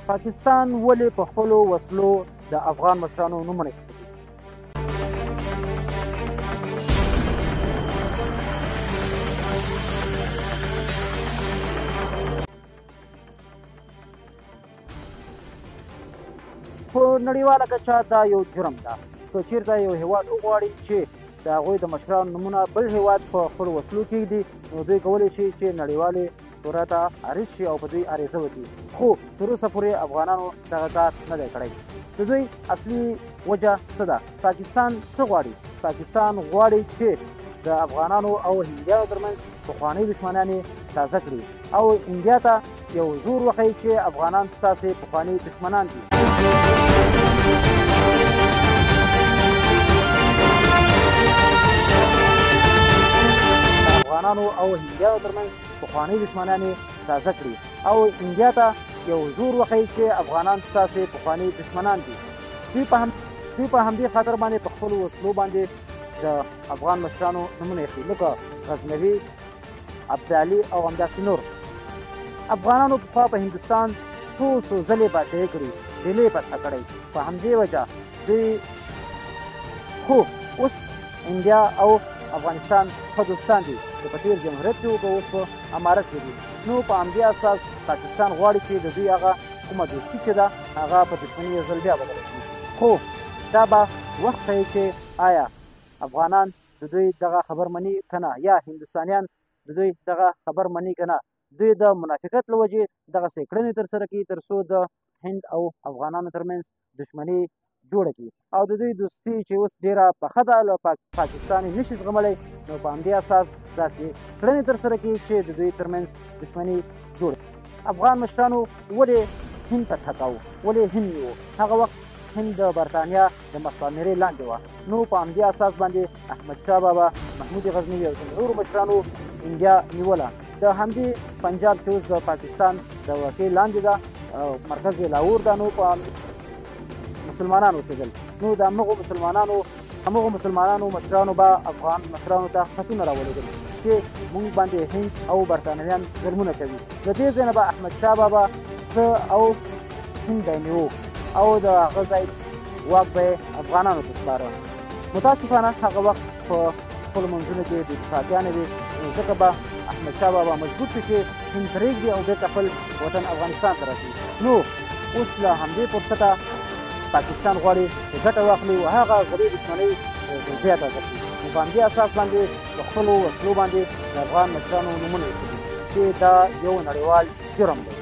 پاکستان ولې په خپلو وسلو د افغان مشرانو نومونه ایښي دي؟ په نړیواله کچه دا یو جرم ده. که چېرته یو هیواد وغواړي چې د هغوی د مشرانو نومونه بل هیواد په خپلو وسلو کېږدي، نو دوی کولی شي چې نړیوالې شورا ته عریض شي او په دوی عریضه وکړي. خو تر اوسه پورې افغانانو دغه کار نه دی کړی. د دوی اصلي وجه څه ده؟ پاکستان څه غواړي؟ پاکستان غواړي چې د افغانانو او هندیانو ترمنځ پخوانۍ دښمنانې تازه کړي او انډیا ته یو زور وښیي چې افغانان ستاسې پخواني دښمنان دي. افغانانو او هندیانو ترمنځ پخوانۍ دښمنانې تازه کړي او انډیا ته یو زور وښیي چې افغانان ستاسې پخواني دښمنان دي. دوی په همدې خاطر باندې په خپلو وسلو باندې د افغان مشرانو نومونه ایښي، لکه غزنوي، ابدالي او همداسې نور. افغانانو پخوا په هندوستان څو ځلې پاچاهي کړې، ډیلې یې فتح کړی. په همدې وجه دوی خو اوس انډیا او افغانستان ښه دوستان دي چې په تېر جمهوریت کې وو که اوس په امارت کې دي. نو په همدې اساس پاکستان غواړي چې د دوی هغه کومه دوستي چې ده هغه په دښمني یو ځل بیا بدله کړي. خو دا به وخت ښیي چې آیا افغانان د دوی دغه خبر مني که نه، یا هندوستانیان د دوی دغه خبر مني که نه. دوی د منافقت له وجې دغسې کړنې ترسره کوي تر څو د هند او افغانانو ترمنځ دښمني جوړه کړي او د دوی دوستي چې اوس ډېره پخه ده له پاکستان یې نشي زغملی، نو په همدې اساس داسې کړنې ترسره کوي چې د دوی ترمنځ دښمني جوړه کړي. افغان مشرانو ولې هند فتح کاوه؟ ولې هند نیوه؟ هغه وخت هند د برطانیا د مستعمرې لاندې وه. نو په همدې اساس باندې احمدشاه بابا، محمود غزنوي او نورو مشرانو انډیا نیوله. د همدې پنجاب چې اوس د پاکستان د واکۍ لاندې ده، مرکز یې لاهور ده، نو په مسلمانان اوسېدل. نو د همغو مسلمانانو مشرانو به افغان مشرانو ته خطونه راولېږل چې موږ باندې هند او برطانویان ظلمونه کوي. د دې ځای نه به احمدشاه بابا او هند به یې نیو او د هغه ځای واک به یې افغانانو ته سپاره. متاسفانه هغه وخت په خپلو منځونو کې د اتفاقیانې وې، نو ځکه به احمدشاه بابا مجبور شو چې هند پرېږدي او بېرته خپل وطن افغانستان ته راشي. نو اوس له همدې فرصته پاکستان غواړي چې ګټه واخلي او هغه غریب دښمنۍ زیاته کړي. نو په همدې اساس باندې په خپلو وسلو باندې د افغان مشرانو نومونه ایښي دي چې دا یو نړیوال جرم دی.